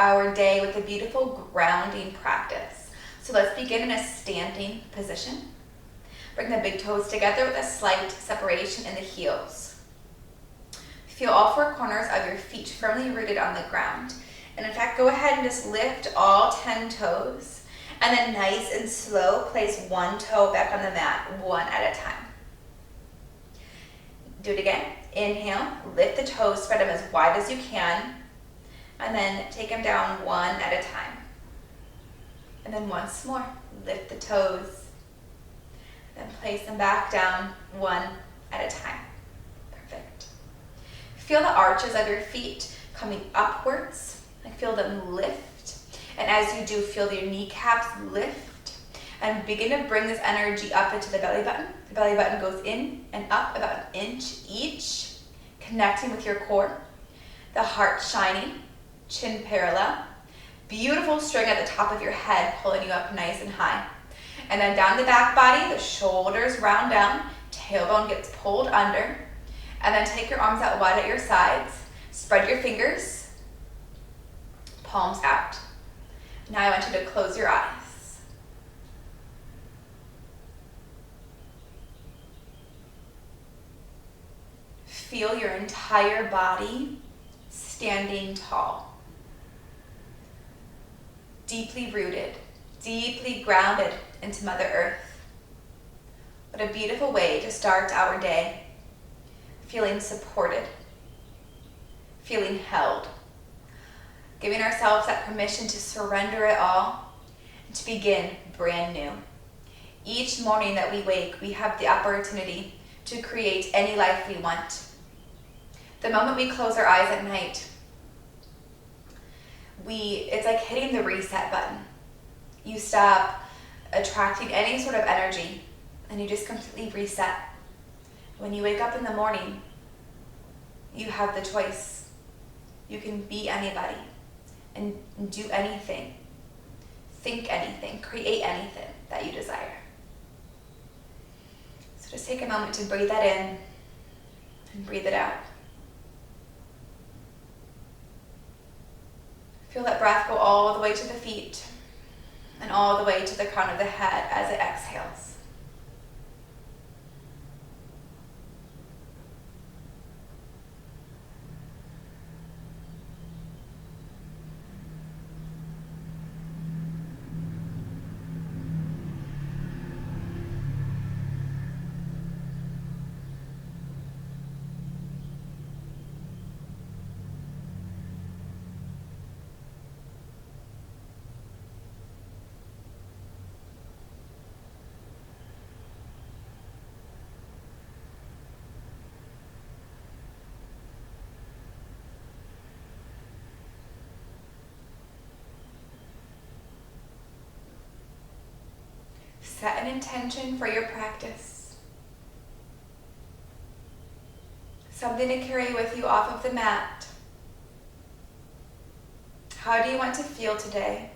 our day with a beautiful grounding practice. So let's begin in a standing position. Bring the big toes together with a slight separation in the heels. Feel all four corners of your feet firmly rooted on the ground. And in fact, go ahead and just lift all 10 toes. And then nice and slow, place one toe back on the mat, one at a time. Do it again. Inhale, lift the toes, spread them as wide as you can. And then take them down one at a time. And then once more, lift the toes. Then place them back down one at a time. Perfect. Feel the arches of your feet coming upwards. Like feel them lift. And as you do, feel your kneecaps lift. And begin to bring this energy up into the belly button. The belly button goes in and up about an inch each, connecting with your core. The heart shining, chin parallel. Beautiful string at the top of your head, pulling you up nice and high. And then down the back body, the shoulders round down, tailbone gets pulled under. And then take your arms out wide at your sides. Spread your fingers, palms out. Now I want you to close your eyes. Feel your entire body standing tall. Deeply rooted, deeply grounded into Mother Earth. What a beautiful way to start our day. Feeling supported, feeling held, giving ourselves that permission to surrender it all and to begin brand new. Each morning that we wake, we have the opportunity to create any life we want. The moment we close our eyes at night, it's like hitting the reset button. You stop attracting any sort of energy and you just completely reset. When you wake up in the morning, you have the choice. You can be anybody and do anything, think anything, create anything that you desire. So just take a moment to breathe that in and breathe it out. Feel that breath go all the way to the feet and all the way to the crown of the head as it exhales. Set an intention for your practice. Something to carry with you off of the mat. How do you want to feel today?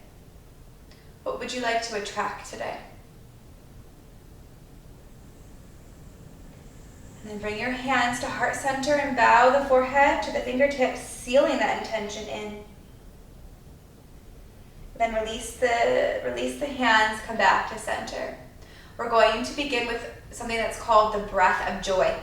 What would you like to attract today? And then bring your hands to heart center and bow the forehead to the fingertips, sealing that intention in. Then release the hands, come back to center. We're going to begin with something that's called the breath of joy.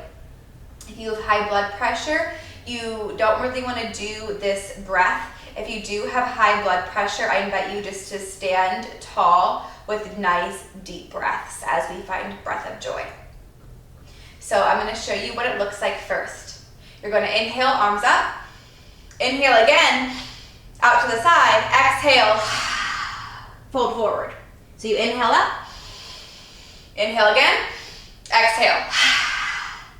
If you have high blood pressure, you don't really want to do this breath. If you do have high blood pressure, I invite you just to stand tall with nice deep breaths as we find breath of joy. So I'm going to show you what it looks like first. You're going to inhale, arms up. Inhale again, out to the side. Exhale, fold forward. So you inhale up. Inhale again. Exhale.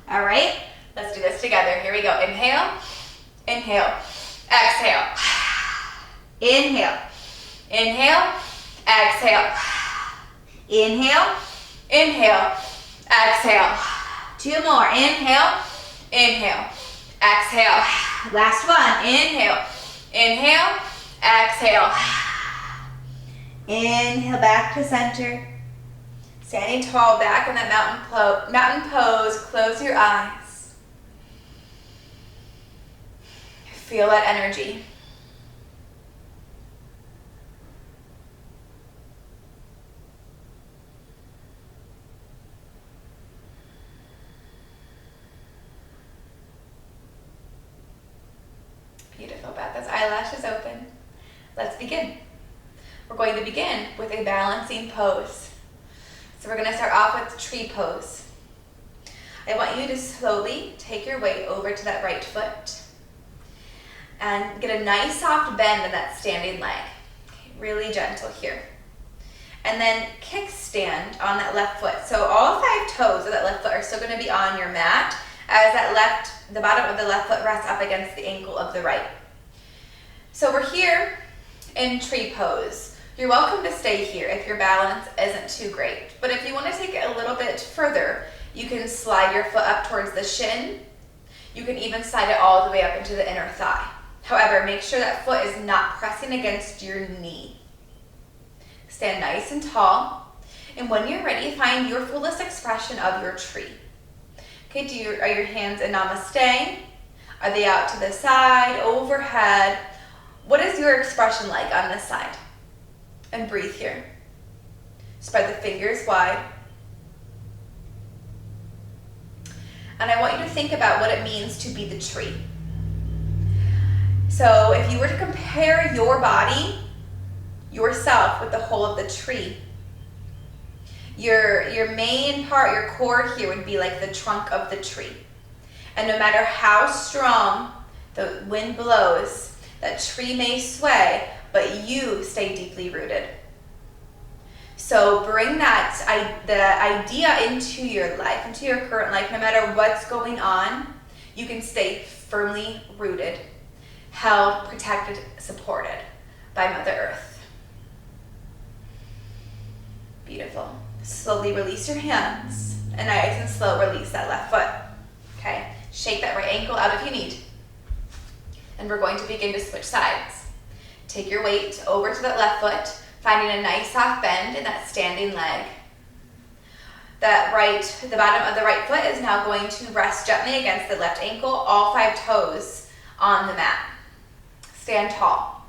All right, let's do this together. Here we go. Inhale, inhale, exhale. Inhale, inhale, exhale. Inhale, inhale, exhale. Two more. Inhale, inhale, exhale. Last one. Inhale, inhale, exhale. Inhale back to center. Standing tall back in that mountain pose. Close your eyes. Feel that energy. those eyelashes open. Let's begin. We're going to begin with a balancing pose. So we're going to start off with tree pose. I want you to slowly take your weight over to that right foot and get a nice soft bend in that standing leg. Okay, really gentle here. And then kickstand on that left foot. So all 5 toes of that left foot are still going to be on your mat as the bottom of the left foot rests up against the ankle of the right. So we're here in tree pose. You're welcome to stay here if your balance isn't too great. But if you want to take it a little bit further, you can slide your foot up towards the shin. You can even slide it all the way up into the inner thigh. However, make sure that foot is not pressing against your knee. Stand nice and tall. And when you're ready, find your fullest expression of your tree. Okay, are your hands in namaste? Are they out to the side, overhead? What is your expression like on this side? And breathe here. Spread the fingers wide. And I want you to think about what it means to be the tree. So if you were to compare your body, yourself, with the whole of the tree, your main part, your core here would be like the trunk of the tree. And no matter how strong the wind blows, that tree may sway, but you stay deeply rooted. So bring the idea into your life, into your current life. No matter what's going on, you can stay firmly rooted, held, protected, supported by Mother Earth. Beautiful. Slowly release your hands, and nice and slow release that left foot. Okay, shake that right ankle out if you need. And we're going to begin to switch sides. Take your weight over to that left foot, finding a nice soft bend in that standing leg. The bottom of the right foot is now going to rest gently against the left ankle, all 5 toes on the mat. Stand tall.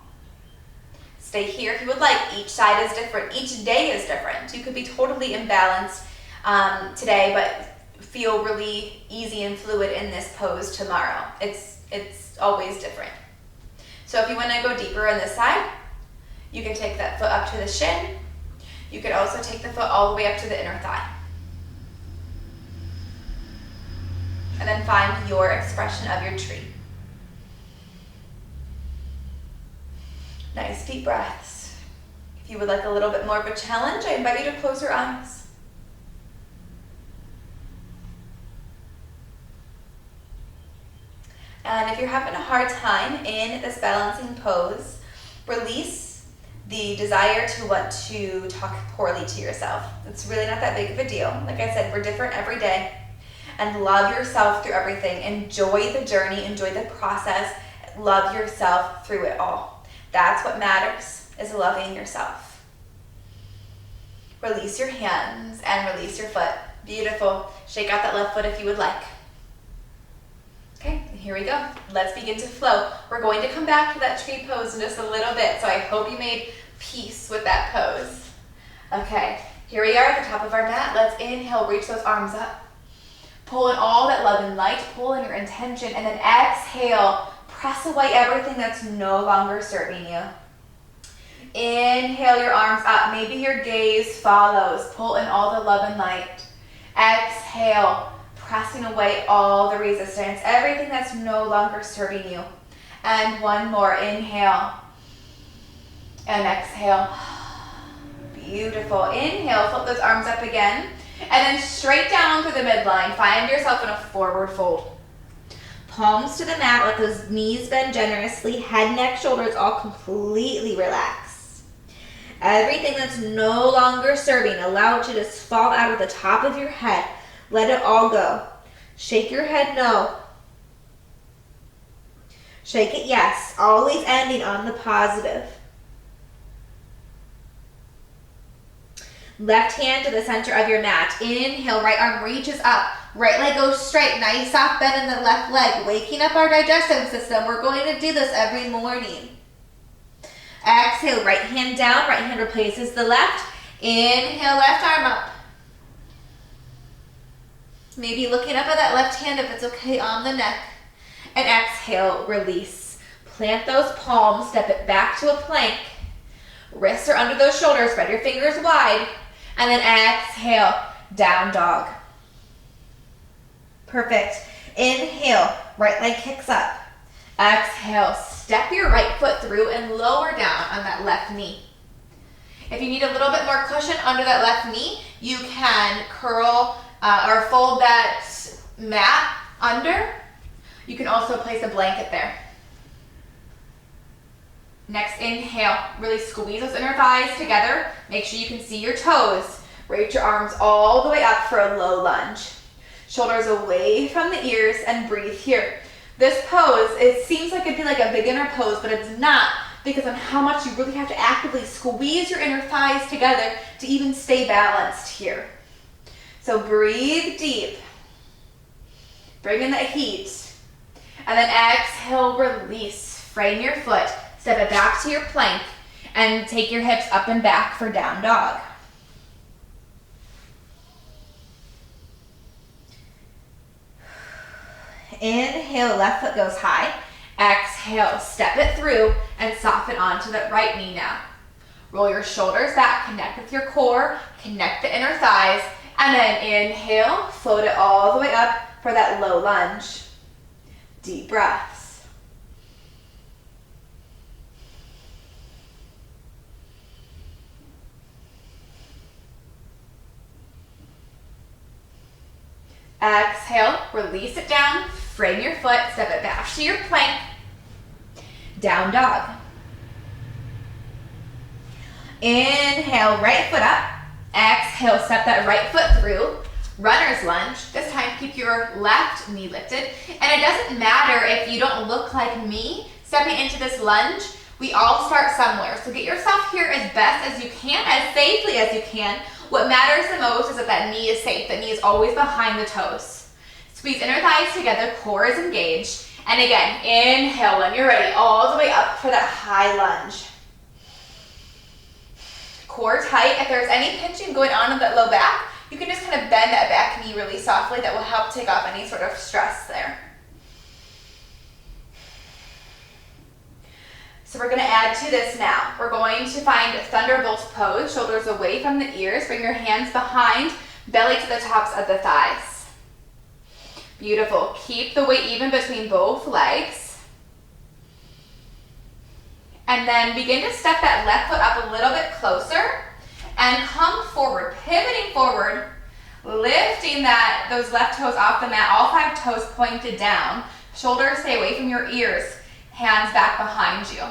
Stay here if you would like. Each side is different. Each day is different. You could be totally imbalanced today, but feel really easy and fluid in this pose tomorrow. It's always different. So if you want to go deeper on this side, you can take that foot up to the shin. You could also take the foot all the way up to the inner thigh. And then find your expression of your tree. Nice deep breaths. If you would like a little bit more of a challenge, I invite you to close your eyes. And if you're having a hard time in this balancing pose, release the desire to want to talk poorly to yourself. It's really not that big of a deal. Like I said, we're different every day. And love yourself through everything. Enjoy the journey, enjoy the process, love yourself through it all. That's what matters, is loving yourself. Release your hands and release your foot. Beautiful. Shake out that left foot if you would like. Okay, here we go. Let's begin to flow. We're going to come back to that tree pose in just a little bit, so I hope you made peace with that pose. Okay, here we are at the top of our mat. Let's inhale, reach those arms up. Pull in all that love and light, pull in your intention, and then exhale, press away everything that's no longer serving you. Inhale your arms up, maybe your gaze follows, pull in all the love and light. Exhale, pressing away all the resistance, everything that's no longer serving you. And one more, inhale and exhale. Beautiful. Inhale, flip those arms up again, and then straight down through the midline. Find yourself in a forward fold. Palms to the mat, let those knees bend generously, head, neck, shoulders all completely relax. Everything that's no longer serving, allow it to just fall out of the top of your head. Let it all go. Shake your head no. Shake it yes, always ending on the positive. Left hand to the center of your mat. Inhale, right arm reaches up. Right leg goes straight. Nice soft bend in the left leg. Waking up our digestive system. We're going to do this every morning. Exhale, right hand down. Right hand replaces the left. Inhale, left arm up. Maybe looking up at that left hand if it's okay on the neck. And exhale, release. Plant those palms, step it back to a plank. Wrists are under those shoulders, spread your fingers wide. And then exhale, down dog. Perfect. Inhale, right leg kicks up. Exhale, step your right foot through and lower down on that left knee. If you need a little bit more cushion under that left knee, you can curl or fold that mat under. You can also place a blanket there. Next, inhale, really squeeze those inner thighs together. Make sure you can see your toes. Reach your arms all the way up for a low lunge. Shoulders away from the ears and breathe here. This pose, it seems like it'd be like a beginner pose, but it's not, because of how much you really have to actively squeeze your inner thighs together to even stay balanced here. So breathe deep. Bring in that heat. And then exhale, release. Frame your foot. Step it back to your plank. And take your hips up and back for down dog. Inhale, left foot goes high. Exhale, step it through and soften onto that right knee now. Roll your shoulders back, connect with your core, connect the inner thighs, and then inhale, float it all the way up for that low lunge. Deep breaths. Exhale, release it down, frame your foot, step it back to your plank, down dog. Inhale, right foot up. Exhale, step that right foot through. Runner's lunge. This time, keep your left knee lifted. And it doesn't matter if you don't look like me stepping into this lunge. We all start somewhere. So get yourself here as best as you can, as safely as you can. What matters the most is that that knee is safe. That knee is always behind the toes. Squeeze inner thighs together, core is engaged. And again, inhale when you're ready, all the way up for that high lunge. Core tight. If there's any pinching going on in that low back, you can just kind of bend that back knee really softly. That will help take off any sort of stress there. So we're going to add to this now. We're going to find thunderbolt pose, shoulders away from the ears. Bring your hands behind, belly to the tops of the thighs. Beautiful. Keep the weight even between both legs. And then begin to step that left foot up a little bit closer and come forward, pivoting forward, lifting those left toes off the mat, all 5 toes pointed down. Shoulders stay away from your ears. Hands back behind you.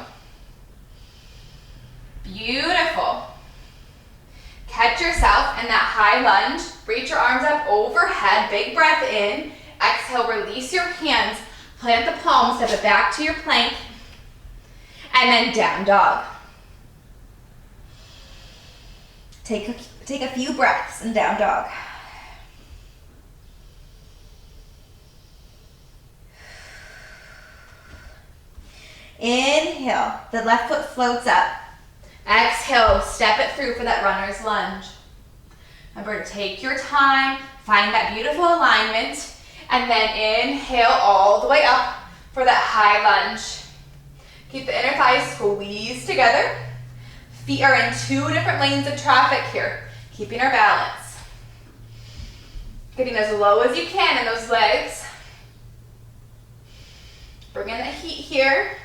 Beautiful. Catch yourself in that high lunge. Reach your arms up overhead. Big breath in. Exhale, release your hands. Plant the palms, step it back to your plank. And then down dog. Take a few breaths in down dog. Inhale, the left foot floats up. Exhale, step it through for that runner's lunge. Remember to take your time, find that beautiful alignment, and then inhale all the way up for that high lunge. Keep the inner thighs squeezed together. Feet are in 2 different lanes of traffic here, keeping our balance. Getting as low as you can in those legs. Bring in the heat here.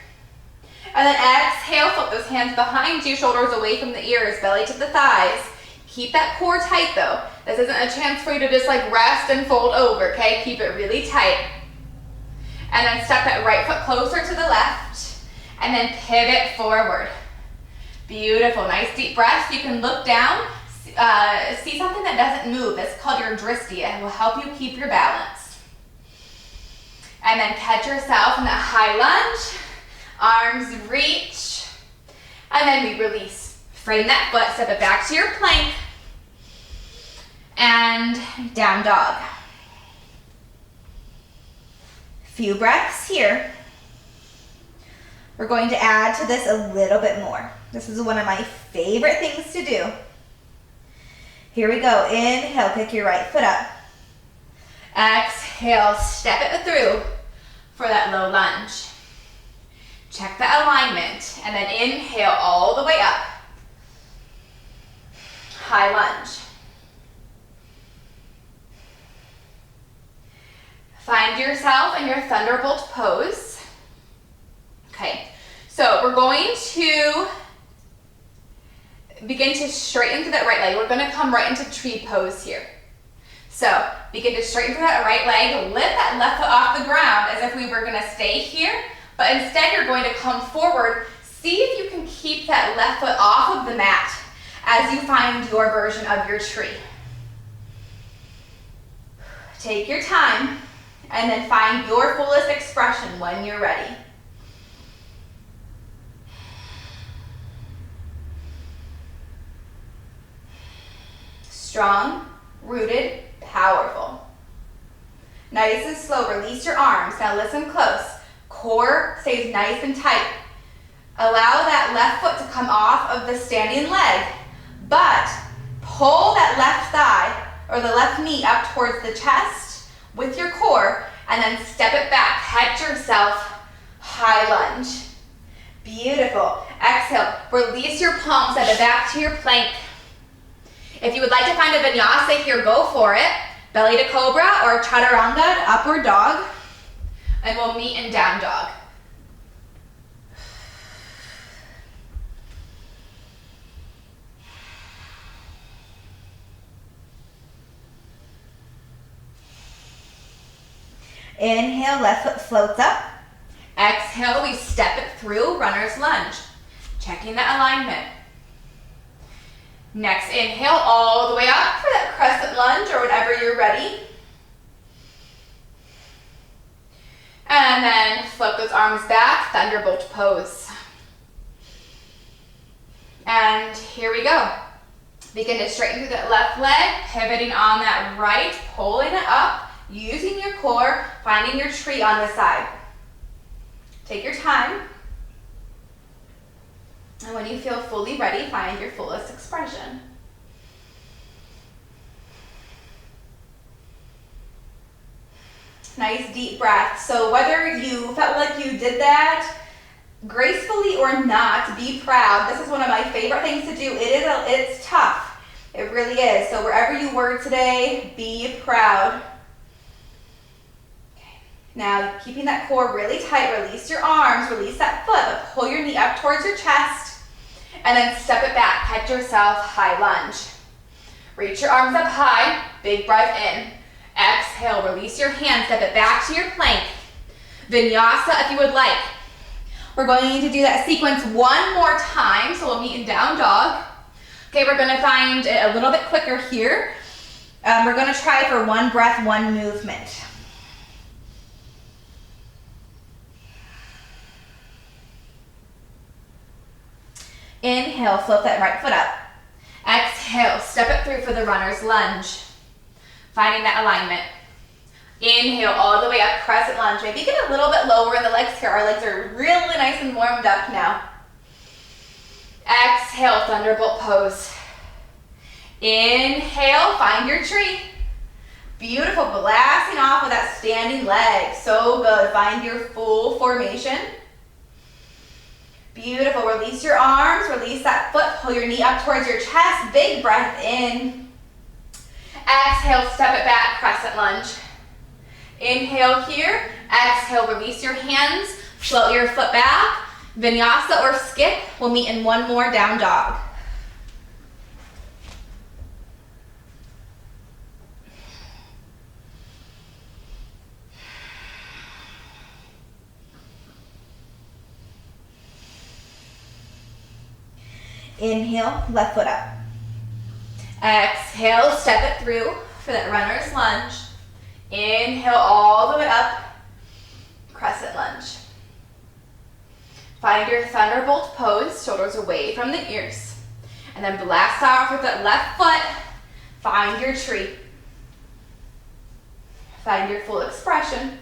And then exhale, flip those hands behind you, shoulders away from the ears, belly to the thighs. Keep that core tight though. This isn't a chance for you to just like rest and fold over, okay? Keep it really tight. And then step that right foot closer to the left. And then pivot forward. Beautiful, nice deep breath. You can look down, see something that doesn't move. That's called your drishti. It will help you keep your balance. And then catch yourself in that high lunge. Arms reach, and then we release. Frame that foot, step it back to your plank, and down dog. Few breaths here. We're going to add to this a little bit more. This is one of my favorite things to do. Here we go. Inhale, pick your right foot up. Exhale, step it through for that low lunge. Check that alignment, and then inhale all the way up. High lunge. Find yourself in your thunderbolt pose. Okay, so we're going to begin to straighten through that right leg. We're going to come right into tree pose here. So begin to straighten through that right leg, lift that left foot off the ground as if we were going to stay here, but instead you're going to come forward. See if you can keep that left foot off of the mat as you find your version of your tree. Take your time and then find your fullest expression when you're ready. Strong, rooted, powerful. Nice and slow, release your arms. Now listen close. Core stays nice and tight. Allow that left foot to come off of the standing leg, but pull that left thigh or the left knee up towards the chest with your core, and then step it back. Catch yourself, high lunge. Beautiful. Exhale, release your palms, step it back to your plank. If you would like to find a vinyasa here, go for it. Belly to cobra or chaturanga to upward dog. And we'll meet in down dog. Inhale, left foot floats up. Exhale, we step it through, runner's lunge. Checking that alignment. Next, inhale all the way up for that crescent lunge or whatever you're ready. And then float those arms back, thunderbolt pose. And here we go. Begin to straighten through that left leg, pivoting on that right, pulling it up, using your core, finding your tree on the side. Take your time. And when you feel fully ready, find your fullest expression. Nice deep breath. So whether you felt like you did that gracefully or not, be proud. This is one of my favorite things to do. It's tough. It really is. So wherever you were today, be proud. Okay. Now, keeping that core really tight, release your arms, release that foot, but pull your knee up towards your chest. And then step it back, catch yourself, high lunge. Reach your arms up high, big breath in. Exhale, release your hands, step it back to your plank. Vinyasa if you would like. We're going to do that sequence one more time, so we'll meet in down dog. Okay, we're gonna find it a little bit quicker here. We're gonna try for one breath, one movement. Inhale, float that right foot up. Exhale, step it through for the runner's lunge. Finding that alignment. Inhale, all the way up, crescent lunge. Maybe get a little bit lower in the legs here. Our legs are really nice and warmed up now. Exhale, thunderbolt pose. Inhale, find your tree. Beautiful, blasting off of that standing leg. So good, find your full formation. Beautiful, release your arms, release that foot, pull your knee up towards your chest, big breath in. Exhale, step it back, crescent lunge. Inhale here, exhale, release your hands, float your foot back. Vinyasa or skip, we'll meet in one more down dog. Inhale, left foot up. Exhale, step it through for that runner's lunge. Inhale all the way up, crescent lunge. Find your thunderbolt pose, shoulders away from the ears. And then blast off with that left foot, find your tree. Find your full expression.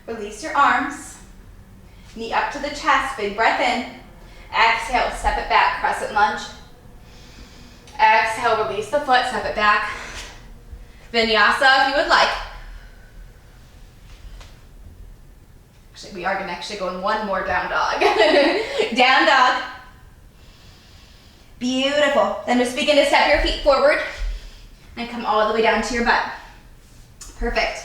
Release your arms. Knee up to the chest, big breath in. Exhale, step it back, crescent lunge. Exhale, release the foot, step it back. Vinyasa if you would like. Actually, we are gonna actually go in one more down dog. Down dog. Beautiful. Then just begin to step your feet forward and come all the way down to your butt. Perfect.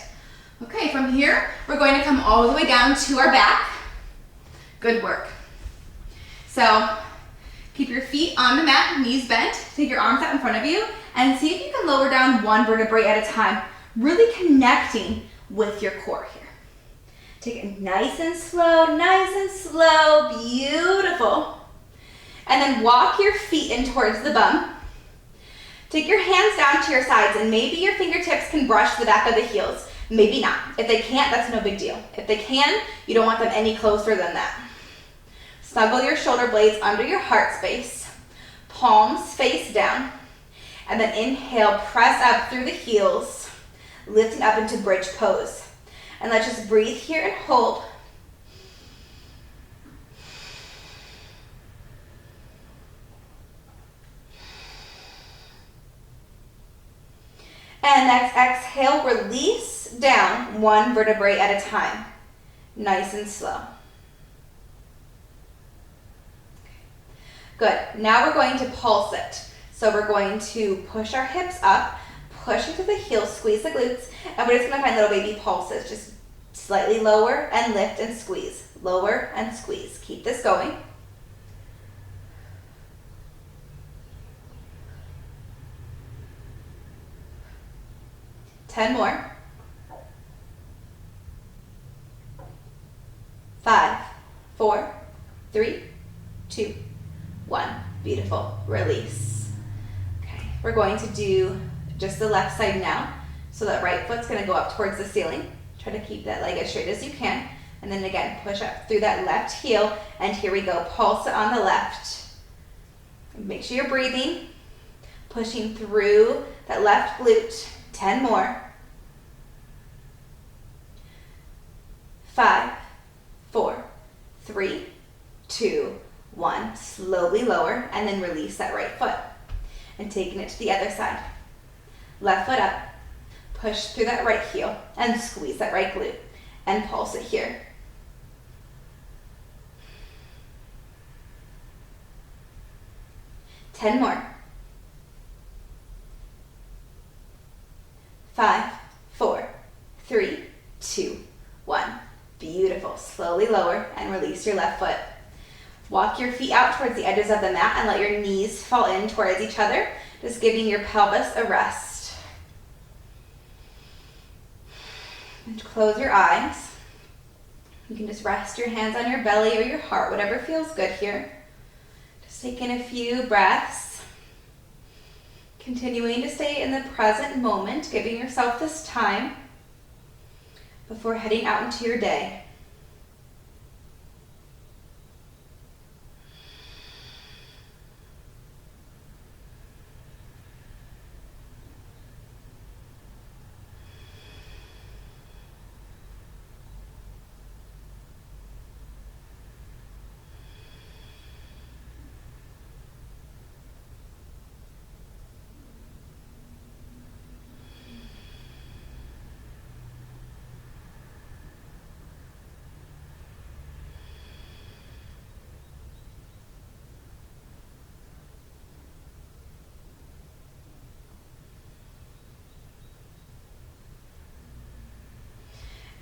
Okay, from here, we're going to come all the way down to our back. Good work. So, keep your feet on the mat, knees bent, take your arms out in front of you, and see if you can lower down one vertebrae at a time, really connecting with your core here. Take it nice and slow, beautiful. And then walk your feet in towards the bum. Take your hands down to your sides, and maybe your fingertips can brush the back of the heels. Maybe not. If they can't, that's no big deal. If they can, you don't want them any closer than that. Snuggle your shoulder blades under your heart space. Palms face down. And then inhale, press up through the heels, lifting up into bridge pose. And let's just breathe here and hold. And next exhale, release down one vertebrae at a time. Nice and slow. Good. Now we're going to pulse it. So we're going to push our hips up, push into the heels, squeeze the glutes, and we're just going to find little baby pulses. Just slightly lower and lift and squeeze. Lower and squeeze. Keep this going. Ten more. 5, 4, 3, 2, 1. Beautiful. Release. Okay, we're going to do just the left side now. So that right foot's going to go up towards the ceiling. Try to keep that leg as straight as you can. And then again, push up through that left heel. And here we go. Pulse it on the left. Make sure you're breathing. Pushing through that left glute. 10 more. 5, 4, 3, 2, 1. Slowly lower and then release that right foot. And taking it to the other side. Left foot up. Push through that right heel and squeeze that right glute. And pulse it here. Ten more. 5, 4, 3, 2, 1. Beautiful. Slowly lower and release your left foot. Walk your feet out towards the edges of the mat and let your knees fall in towards each other, just giving your pelvis a rest. And close your eyes. You can just rest your hands on your belly or your heart, whatever feels good here. Just taking a few breaths. Continuing to stay in the present moment, giving yourself this time before heading out into your day.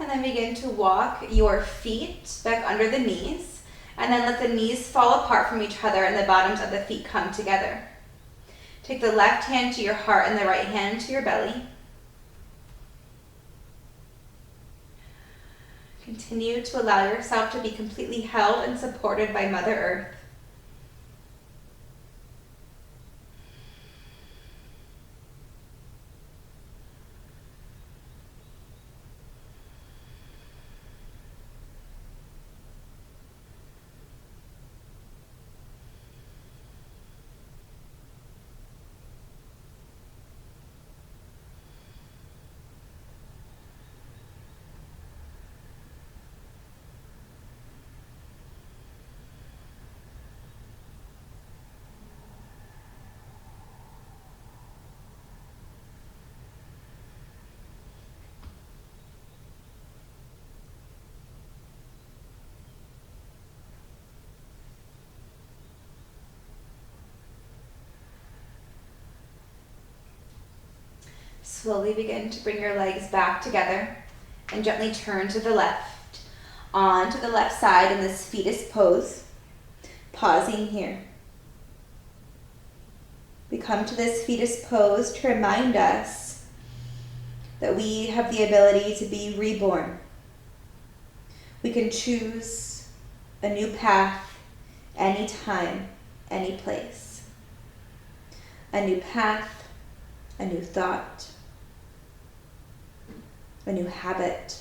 And then begin to walk your feet back under the knees. And then let the knees fall apart from each other and the bottoms of the feet come together. Take the left hand to your heart and the right hand to your belly. Continue to allow yourself to be completely held and supported by Mother Earth. Slowly begin to bring your legs back together and gently turn to the left, onto the left side in this fetus pose. Pausing here. We come to this fetus pose to remind us that we have the ability to be reborn. We can choose a new path anytime, any place. A new path, a new thought, a new habit.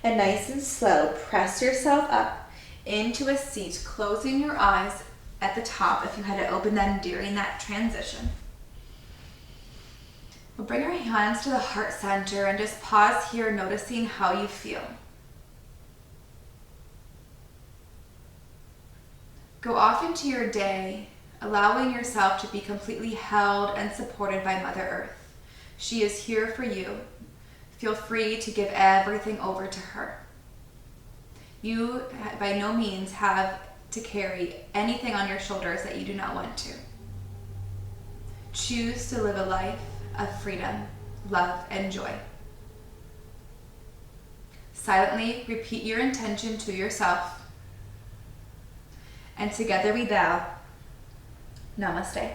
And nice and slow, press yourself up into a seat, closing your eyes at the top if you had to open them during that transition. We'll bring our hands to the heart center and just pause here, noticing how you feel. Go off into your day, allowing yourself to be completely held and supported by Mother Earth. She is here for you. Feel free to give everything over to her. You, by no means, have to carry anything on your shoulders that you do not want to. Choose to live a life of freedom, love, and joy. Silently repeat your intention to yourself. And together we vow, Namaste.